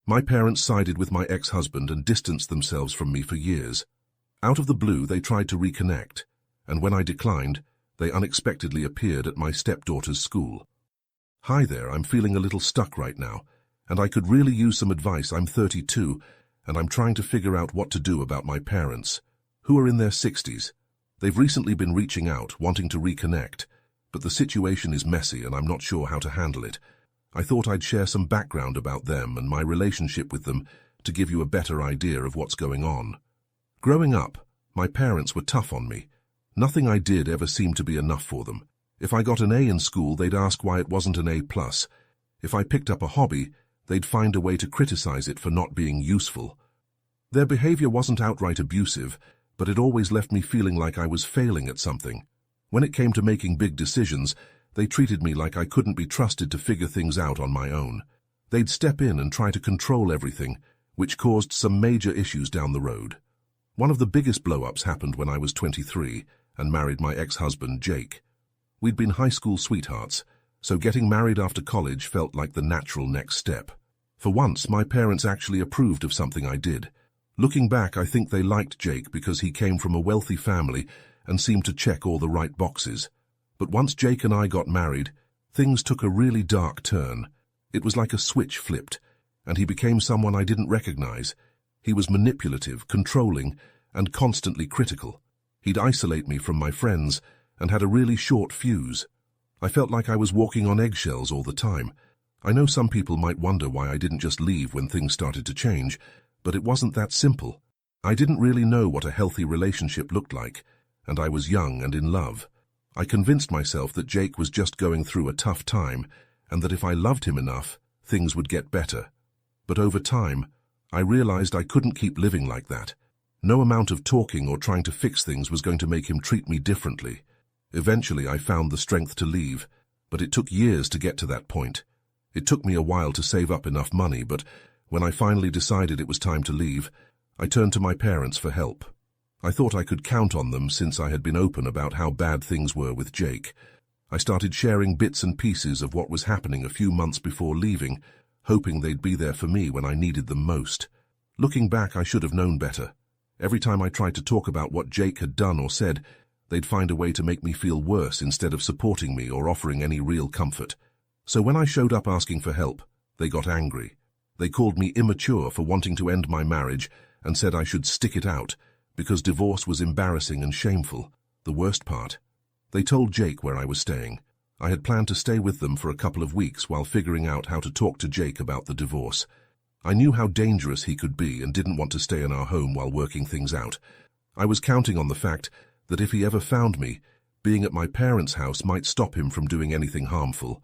My parents sided with my ex-husband and distanced themselves from me for years. Out of the blue, they tried to reconnect, and when I declined, they unexpectedly appeared at my stepdaughter's school. "Hi there, I'm feeling a little stuck right now, and I could really use some advice. I'm 32, and I'm trying to figure out what to do about my parents, who are in their 60s. They've recently been reaching out, wanting to reconnect, but the situation is messy and I'm not sure how to handle it. I thought I'd share some background about them and my relationship with them to give you a better idea of what's going on. Growing up, my parents were tough on me. Nothing I did ever seemed to be enough for them. If I got an A in school, they'd ask why it wasn't an A+. If I picked up a hobby, they'd find a way to criticize it for not being useful. Their behavior wasn't outright abusive, but it always left me feeling like I was failing at something. When it came to making big decisions, they treated me like I couldn't be trusted to figure things out on my own. They'd step in and try to control everything, which caused some major issues down the road. One of the biggest blow-ups happened when I was 23 and married my ex-husband, Jake. We'd been high school sweethearts, so getting married after college felt like the natural next step. For once, my parents actually approved of something I did. Looking back, I think they liked Jake because he came from a wealthy family and seemed to check all the right boxes. But once Jake and I got married, things took a really dark turn. It was like a switch flipped, and he became someone I didn't recognize. He was manipulative, controlling, and constantly critical. He'd isolate me from my friends and had a really short fuse. I felt like I was walking on eggshells all the time. I know some people might wonder why I didn't just leave when things started to change, but it wasn't that simple. I didn't really know what a healthy relationship looked like, and I was young and in love. I convinced myself that Jake was just going through a tough time, and that if I loved him enough, things would get better. But over time, I realized I couldn't keep living like that. No amount of talking or trying to fix things was going to make him treat me differently. Eventually, I found the strength to leave, but it took years to get to that point. It took me a while to save up enough money, but when I finally decided it was time to leave, I turned to my parents for help. I thought I could count on them since I had been open about how bad things were with Jake. I started sharing bits and pieces of what was happening a few months before leaving, hoping they'd be there for me when I needed them most. Looking back, I should have known better. Every time I tried to talk about what Jake had done or said, they'd find a way to make me feel worse instead of supporting me or offering any real comfort. So when I showed up asking for help, they got angry. They called me immature for wanting to end my marriage and said I should stick it out because divorce was embarrassing and shameful. The worst part, they told Jake where I was staying. I had planned to stay with them for a couple of weeks while figuring out how to talk to Jake about the divorce. I knew how dangerous he could be and didn't want to stay in our home while working things out. I was counting on the fact that if he ever found me, being at my parents' house might stop him from doing anything harmful.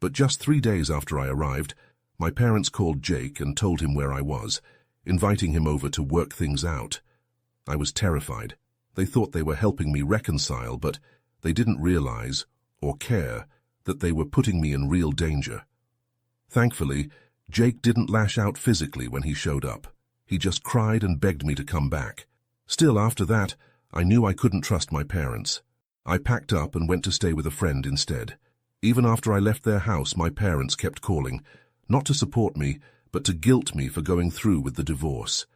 But just 3 days after I arrived, my parents called Jake and told him where I was, inviting him over to work things out. I was terrified. They thought they were helping me reconcile, but they didn't realize, or care, that they were putting me in real danger. Thankfully, Jake didn't lash out physically when he showed up. He just cried and begged me to come back. Still, after that, I knew I couldn't trust my parents. I packed up and went to stay with a friend instead. Even after I left their house, my parents kept calling, not to support me, but to guilt me for going through with the divorce.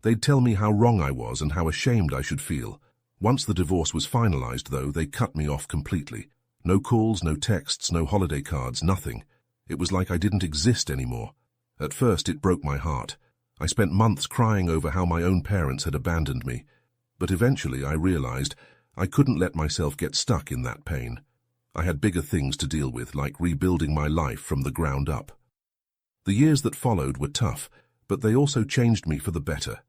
They'd tell me how wrong I was and how ashamed I should feel. Once the divorce was finalized, though, they cut me off completely. No calls, no texts, no holiday cards, nothing. It was like I didn't exist anymore. At first, it broke my heart. I spent months crying over how my own parents had abandoned me. But eventually, I realized I couldn't let myself get stuck in that pain. I had bigger things to deal with, like rebuilding my life from the ground up. The years that followed were tough, but they also changed me for the better.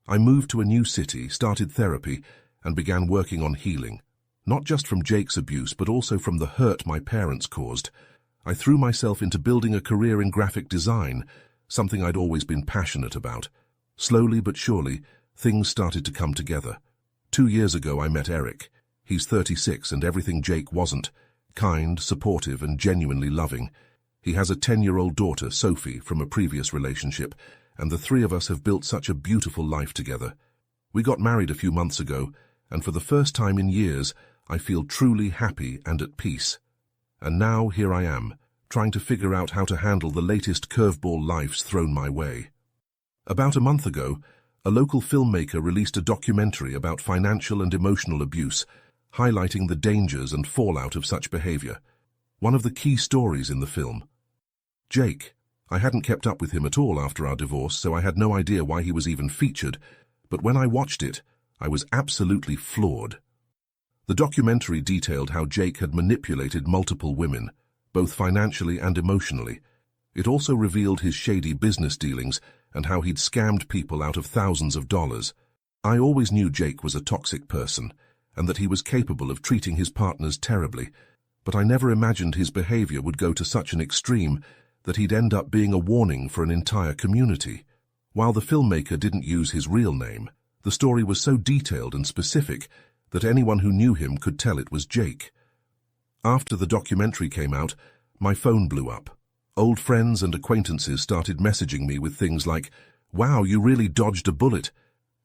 I moved to a new city, started therapy, and began working on healing. Not just from Jake's abuse, but also from the hurt my parents caused. I threw myself into building a career in graphic design, something I'd always been passionate about. Slowly but surely, things started to come together. 2 years ago, I met Eric. He's 36 and everything Jake wasn't. Kind, supportive, and genuinely loving. He has a 10-year-old daughter, Sophie, from a previous relationship, and the three of us have built such a beautiful life together. We got married a few months ago, and for the first time in years, I feel truly happy and at peace. And now here I am, trying to figure out how to handle the latest curveball life's thrown my way. About a month ago, a local filmmaker released a documentary about financial and emotional abuse, highlighting the dangers and fallout of such behavior. One of the key stories in the film. Jake. I hadn't kept up with him at all after our divorce, so I had no idea why he was even featured, but when I watched it, I was absolutely floored. The documentary detailed how Jake had manipulated multiple women, both financially and emotionally. It also revealed his shady business dealings and how he'd scammed people out of thousands of dollars. I always knew Jake was a toxic person and that he was capable of treating his partners terribly, but I never imagined his behavior would go to such an extreme that he'd end up being a warning for an entire community. While the filmmaker didn't use his real name, the story was so detailed and specific that anyone who knew him could tell it was Jake. After the documentary came out, my phone blew up. Old friends and acquaintances started messaging me with things like, "Wow, you really dodged a bullet,"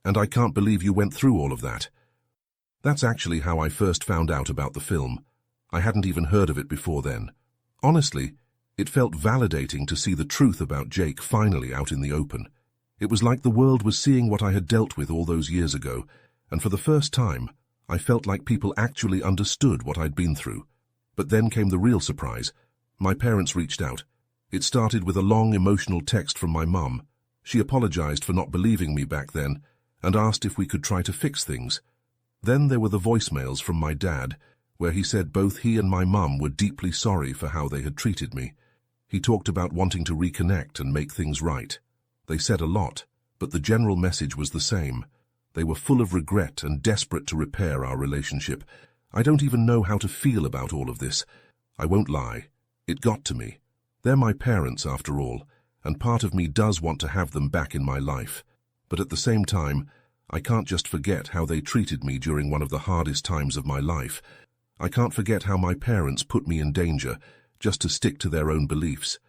and "I can't believe you went through all of that." That's actually how I first found out about the film. I hadn't even heard of it before then. Honestly, it felt validating to see the truth about Jake finally out in the open. It was like the world was seeing what I had dealt with all those years ago, and for the first time, I felt like people actually understood what I'd been through. But then came the real surprise. My parents reached out. It started with a long emotional text from my mum. She apologized for not believing me back then and asked if we could try to fix things. Then there were the voicemails from my dad, where he said both he and my mum were deeply sorry for how they had treated me. He talked about wanting to reconnect and make things right. They said a lot, but the general message was the same. They were full of regret and desperate to repair our relationship. I don't even know how to feel about all of this. I won't lie. It got to me. They're my parents, after all, and part of me does want to have them back in my life. But at the same time, I can't just forget how they treated me during one of the hardest times of my life. I can't forget how my parents put me in danger just to stick to their own beliefs.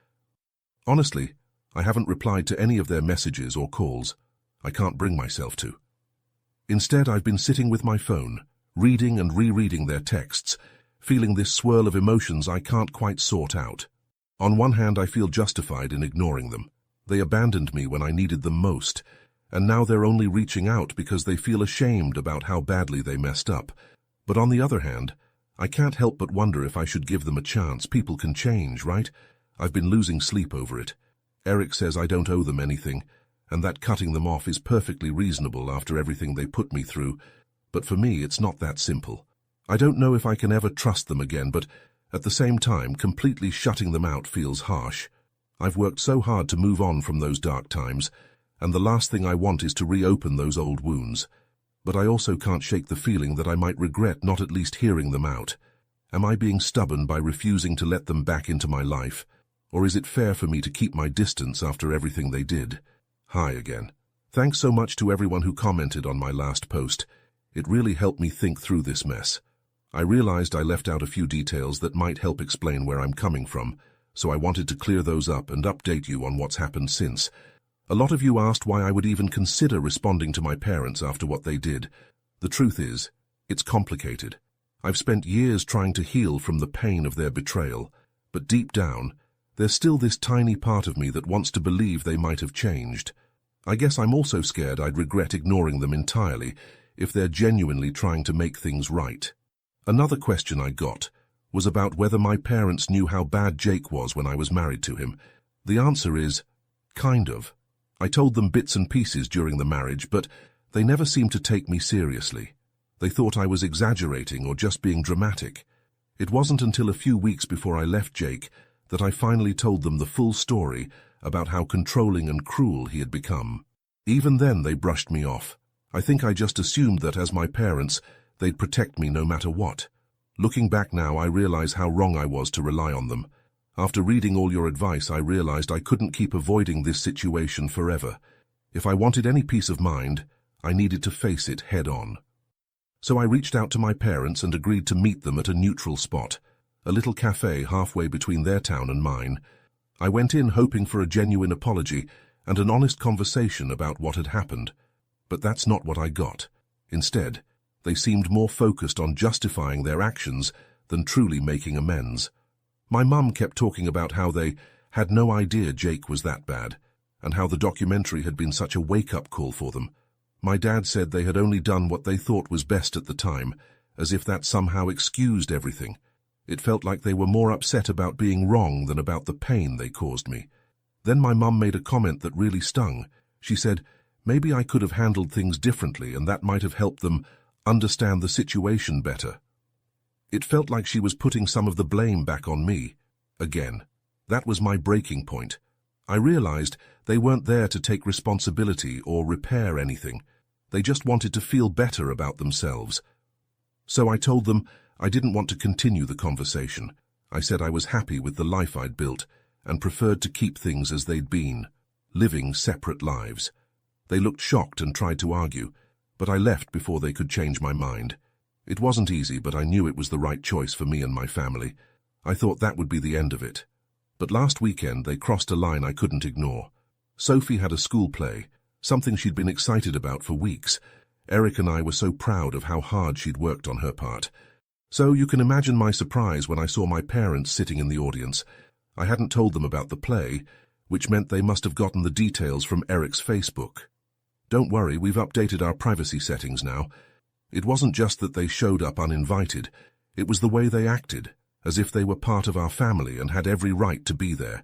Honestly, I haven't replied to any of their messages or calls. I can't bring myself to. Instead, I've been sitting with my phone, reading and rereading their texts, feeling this swirl of emotions I can't quite sort out. On one hand, I feel justified in ignoring them. They abandoned me when I needed them most, and now they're only reaching out because they feel ashamed about how badly they messed up. But on the other hand, I can't help but wonder if I should give them a chance. People can change, right? I've been losing sleep over it. Eric says I don't owe them anything, and that cutting them off is perfectly reasonable after everything they put me through. But for me, it's not that simple. I don't know if I can ever trust them again, but at the same time, completely shutting them out feels harsh. I've worked so hard to move on from those dark times, and the last thing I want is to reopen those old wounds. But I also can't shake the feeling that I might regret not at least hearing them out. Am I being stubborn by refusing to let them back into my life? Or is it fair for me to keep my distance after everything they did? Hi again. Thanks so much to everyone who commented on my last post. It really helped me think through this mess. I realized I left out a few details that might help explain where I'm coming from, so I wanted to clear those up and update you on what's happened since. A lot of you asked why I would even consider responding to my parents after what they did. The truth is, it's complicated. I've spent years trying to heal from the pain of their betrayal, but deep down, there's still this tiny part of me that wants to believe they might have changed. I guess I'm also scared I'd regret ignoring them entirely if they're genuinely trying to make things right. Another question I got was about whether my parents knew how bad Jake was when I was married to him. The answer is, kind of. I told them bits and pieces during the marriage, but they never seemed to take me seriously. They thought I was exaggerating or just being dramatic. It wasn't until a few weeks before I left Jake that I finally told them the full story about how controlling and cruel he had become. Even then, they brushed me off. I think I just assumed that as my parents, they'd protect me no matter what. Looking back now, I realize how wrong I was to rely on them. After reading all your advice, I realized I couldn't keep avoiding this situation forever. If I wanted any peace of mind, I needed to face it head on. So I reached out to my parents and agreed to meet them at a neutral spot, a little cafe halfway between their town and mine. I went in hoping for a genuine apology and an honest conversation about what had happened. But that's not what I got. Instead, they seemed more focused on justifying their actions than truly making amends. My mum kept talking about how they had no idea Jake was that bad, and how the documentary had been such a wake-up call for them. My dad said they had only done what they thought was best at the time, as if that somehow excused everything. It felt like they were more upset about being wrong than about the pain they caused me. Then my mum made a comment that really stung. She said, maybe I could have handled things differently and that might have helped them understand the situation better. It felt like she was putting some of the blame back on me. Again, that was my breaking point. I realized they weren't there to take responsibility or repair anything. They just wanted to feel better about themselves. So I told them I didn't want to continue the conversation. I said I was happy with the life I'd built and preferred to keep things as they'd been, living separate lives. They looked shocked and tried to argue, but I left before they could change my mind. It wasn't easy, but I knew it was the right choice for me and my family. I thought that would be the end of it. But last weekend they crossed a line I couldn't ignore. Sophie had a school play, something she'd been excited about for weeks. Eric and I were so proud of how hard she'd worked on her part. So you can imagine my surprise when I saw my parents sitting in the audience. I hadn't told them about the play, which meant they must have gotten the details from Eric's Facebook. Don't worry, we've updated our privacy settings now. It wasn't just that they showed up uninvited, it was the way they acted, as if they were part of our family and had every right to be there.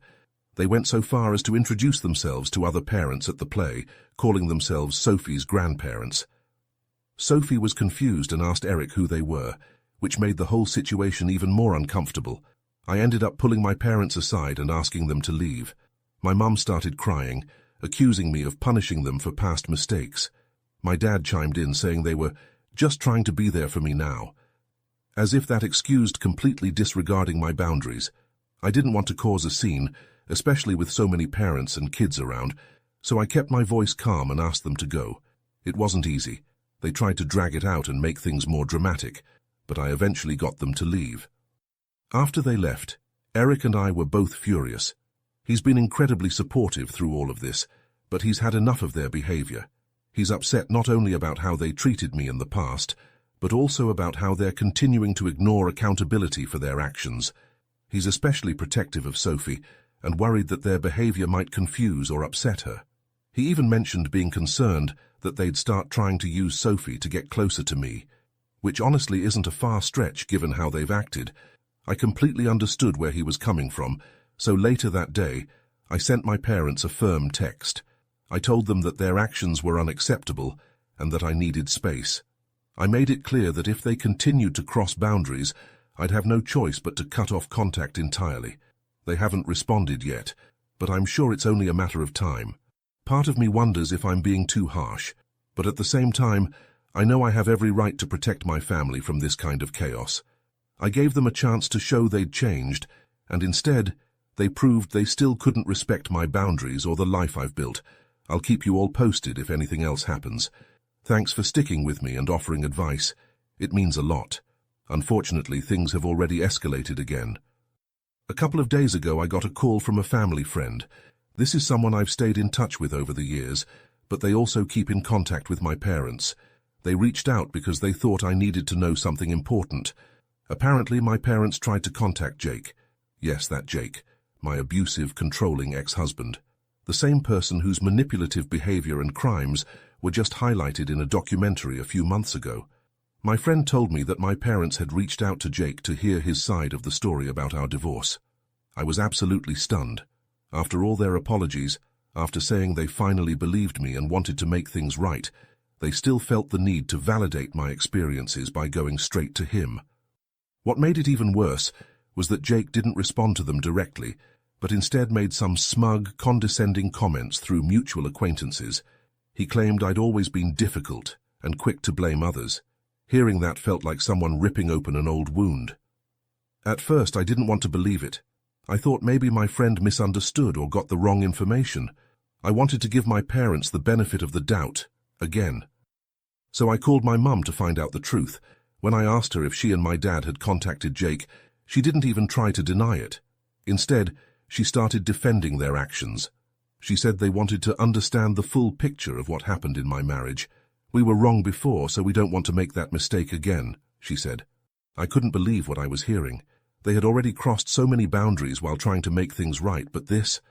They went so far as to introduce themselves to other parents at the play, calling themselves Sophie's grandparents. Sophie was confused and asked Eric who they were, which made the whole situation even more uncomfortable. I ended up pulling my parents aside and asking them to leave. My mum started crying, accusing me of punishing them for past mistakes. My dad chimed in saying they were just trying to be there for me now, as if that excused completely disregarding my boundaries. I didn't want to cause a scene, especially with so many parents and kids around, so I kept my voice calm and asked them to go. It wasn't easy. They tried to drag it out and make things more dramatic, but I eventually got them to leave. After they left, Eric and I were both furious. He's been incredibly supportive through all of this, but he's had enough of their behavior. He's upset not only about how they treated me in the past, but also about how they're continuing to ignore accountability for their actions. He's especially protective of Sophie and worried that their behavior might confuse or upset her. He even mentioned being concerned that they'd start trying to use Sophie to get closer to me, which honestly isn't a far stretch given how they've acted. I completely understood where he was coming from, so later that day, I sent my parents a firm text. I told them that their actions were unacceptable and that I needed space. I made it clear that if they continued to cross boundaries, I'd have no choice but to cut off contact entirely. They haven't responded yet, but I'm sure it's only a matter of time. Part of me wonders if I'm being too harsh, but at the same time, I know I have every right to protect my family from this kind of chaos. I gave them a chance to show they'd changed, and instead, they proved they still couldn't respect my boundaries or the life I've built. I'll keep you all posted if anything else happens. Thanks for sticking with me and offering advice. It means a lot. Unfortunately, things have already escalated again. A couple of days ago, I got a call from a family friend. This is someone I've stayed in touch with over the years, but they also keep in contact with my parents. They reached out because they thought I needed to know something important. Apparently, my parents tried to contact Jake. Yes, that Jake, my abusive, controlling ex-husband. The same person whose manipulative behavior and crimes were just highlighted in a documentary a few months ago. My friend told me that my parents had reached out to Jake to hear his side of the story about our divorce. I was absolutely stunned. After all their apologies, after saying they finally believed me and wanted to make things right, they still felt the need to validate my experiences by going straight to him. What made it even worse was that Jake didn't respond to them directly, but instead made some smug, condescending comments through mutual acquaintances. He claimed I'd always been difficult and quick to blame others. Hearing that felt like someone ripping open an old wound. At first, I didn't want to believe it. I thought maybe my friend misunderstood or got the wrong information. I wanted to give my parents the benefit of the doubt, again. So I called my mum to find out the truth. When I asked her if she and my dad had contacted Jake, she didn't even try to deny it. Instead, she started defending their actions. She said they wanted to understand the full picture of what happened in my marriage. We were wrong before, so we don't want to make that mistake again, she said. I couldn't believe what I was hearing. They had already crossed so many boundaries while trying to make things right, but this,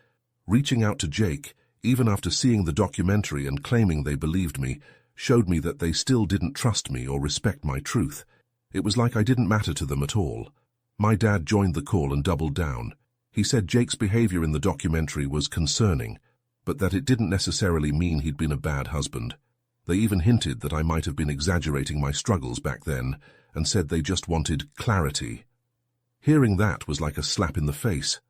reaching out to Jake, even after seeing the documentary and claiming they believed me, showed me that they still didn't trust me or respect my truth. It was like I didn't matter to them at all. My dad joined the call and doubled down. He said Jake's behavior in the documentary was concerning, but that it didn't necessarily mean he'd been a bad husband. They even hinted that I might have been exaggerating my struggles back then, and said they just wanted clarity. Hearing that was like a slap in the face.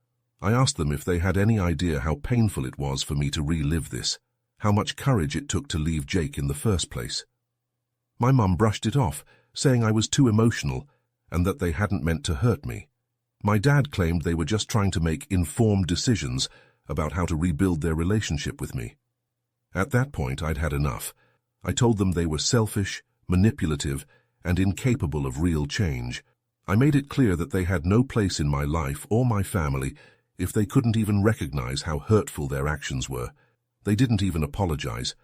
I asked them if they had any idea how painful it was for me to relive this, how much courage it took to leave Jake in the first place. My mum brushed it off, saying I was too emotional and that they hadn't meant to hurt me. My dad claimed they were just trying to make informed decisions about how to rebuild their relationship with me. At that point, I'd had enough. I told them they were selfish, manipulative, and incapable of real change. I made it clear that they had no place in my life or my family if they couldn't even recognize how hurtful their actions were. They didn't even apologize.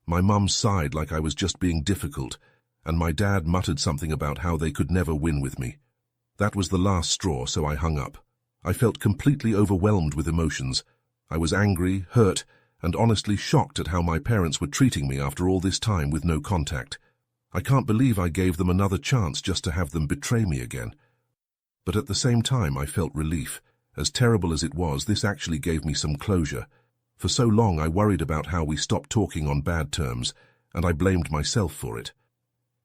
My mum sighed like I was just being difficult, and my dad muttered something about how they could never win with me. That was the last straw, so I hung up. I felt completely overwhelmed with emotions. I was angry, hurt, and honestly shocked at how my parents were treating me after all this time with no contact. I can't believe I gave them another chance just to have them betray me again. But at the same time, I felt relief. As terrible as it was, this actually gave me some closure. For so long, I worried about how we stopped talking on bad terms, and I blamed myself for it.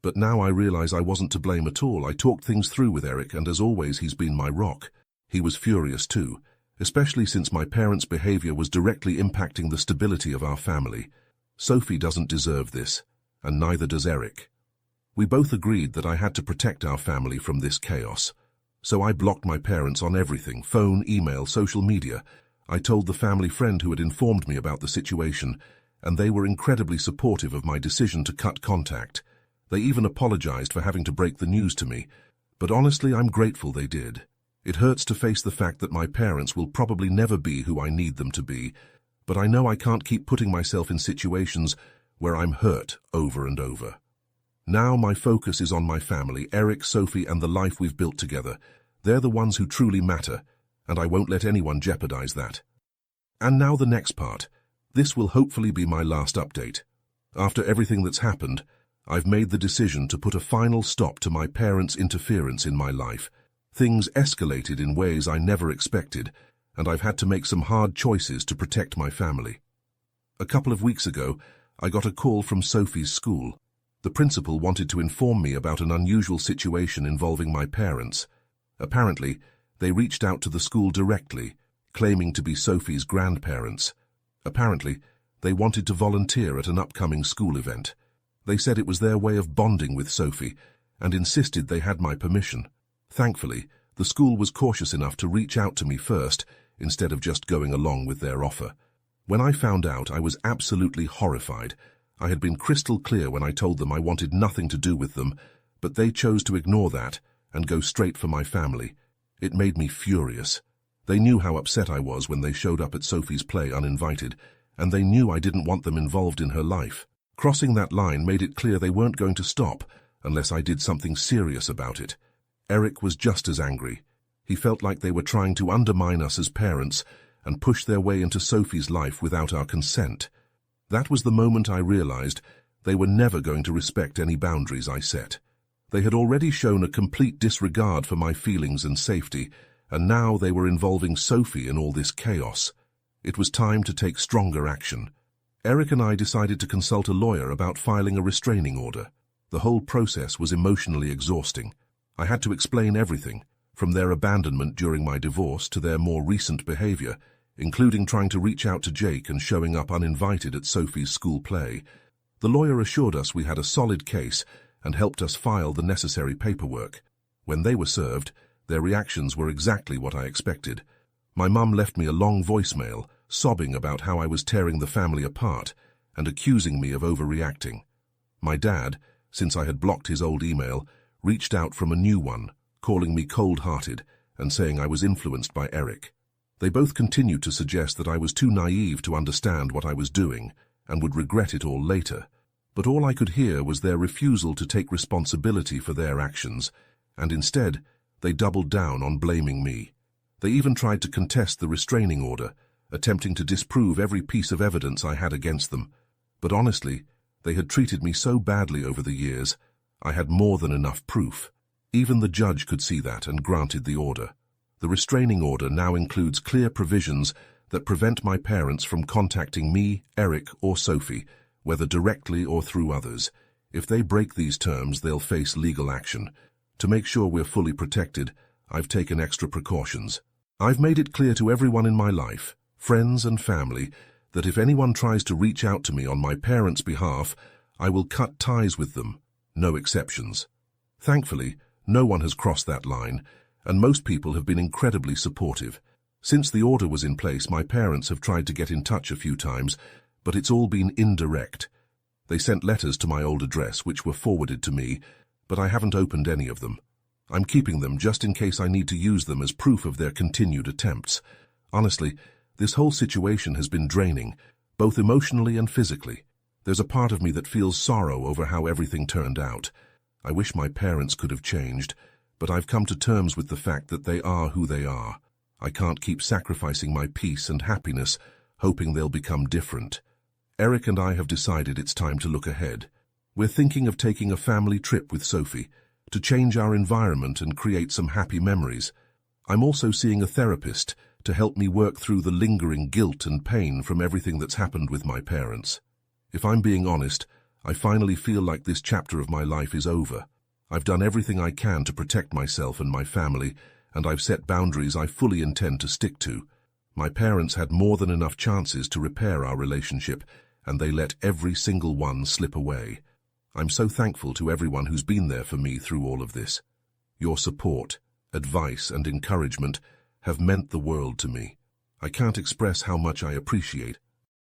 But now I realize I wasn't to blame at all. I talked things through with Eric, and as always, he's been my rock. He was furious too, especially since my parents' behavior was directly impacting the stability of our family. Sophie doesn't deserve this, and neither does Eric. We both agreed that I had to protect our family from this chaos. So I blocked my parents on everything: phone, email, social media. I told the family friend who had informed me about the situation, and they were incredibly supportive of my decision to cut contact. They even apologized for having to break the news to me, but honestly, I'm grateful they did. It hurts to face the fact that my parents will probably never be who I need them to be, but I know I can't keep putting myself in situations where I'm hurt over and over. Now my focus is on my family, Eric, Sophie, and the life we've built together. They're the ones who truly matter, and I won't let anyone jeopardize that. And now the next part. This will hopefully be my last update. After everything that's happened, I've made the decision to put a final stop to my parents' interference in my life. Things escalated in ways I never expected, and I've had to make some hard choices to protect my family. A couple of weeks ago, I got a call from Sophie's school. The principal wanted to inform me about an unusual situation involving my parents. Apparently, they reached out to the school directly, claiming to be Sophie's grandparents. Apparently, they wanted to volunteer at an upcoming school event. They said it was their way of bonding with Sophie, and insisted they had my permission. Thankfully, the school was cautious enough to reach out to me first, instead of just going along with their offer. When I found out, I was absolutely horrified. I had been crystal clear when I told them I wanted nothing to do with them, but they chose to ignore that and go straight for my family. It made me furious. They knew how upset I was when they showed up at Sophie's play uninvited, and they knew I didn't want them involved in her life. Crossing that line made it clear they weren't going to stop unless I did something serious about it. Eric was just as angry. He felt like they were trying to undermine us as parents and push their way into Sophie's life without our consent. That was the moment I realized they were never going to respect any boundaries I set. They had already shown a complete disregard for my feelings and safety, and now they were involving Sophie in all this chaos. It was time to take stronger action. Eric and I decided to consult a lawyer about filing a restraining order. The whole process was emotionally exhausting. I had to explain everything, from their abandonment during my divorce to their more recent behavior, including trying to reach out to Jake and showing up uninvited at Sophie's school play. The lawyer assured us we had a solid case and helped us file the necessary paperwork. When they were served, their reactions were exactly what I expected. My mum left me a long voicemail, sobbing about how I was tearing the family apart and accusing me of overreacting. My dad, since I had blocked his old email, reached out from a new one, calling me cold-hearted and saying I was influenced by Eric. They both continued to suggest that I was too naive to understand what I was doing and would regret it all later, but all I could hear was their refusal to take responsibility for their actions, and instead, They doubled down on blaming me. They even tried to contest the restraining order, attempting to disprove every piece of evidence I had against them. But honestly, they had treated me so badly over the years, I had more than enough proof. Even the judge could see that and granted the order. The restraining order now includes clear provisions that prevent my parents from contacting me, Eric, or Sophie, whether directly or through others. If they break these terms, they'll face legal action. To make sure we're fully protected, I've taken extra precautions. I've made it clear to everyone in my life, friends and family, that if anyone tries to reach out to me on my parents' behalf, I will cut ties with them, no exceptions. Thankfully, no one has crossed that line, and most people have been incredibly supportive. Since the order was in place, my parents have tried to get in touch a few times, but it's all been indirect. They sent letters to my old address which were forwarded to me, but I haven't opened any of them. I'm keeping them just in case I need to use them as proof of their continued attempts. Honestly, this whole situation has been draining, both emotionally and physically. There's a part of me that feels sorrow over how everything turned out. I wish my parents could have changed, but I've come to terms with the fact that they are who they are. I can't keep sacrificing my peace and happiness, hoping they'll become different. Eric and I have decided it's time to look ahead. We're thinking of taking a family trip with Sophie, to change our environment and create some happy memories. I'm also seeing a therapist to help me work through the lingering guilt and pain from everything that's happened with my parents. If I'm being honest, I finally feel like this chapter of my life is over. I've done everything I can to protect myself and my family, and I've set boundaries I fully intend to stick to. My parents had more than enough chances to repair our relationship, and they let every single one slip away. I'm so thankful to everyone who's been there for me through all of this. Your support, advice, and encouragement have meant the world to me. I can't express how much I appreciate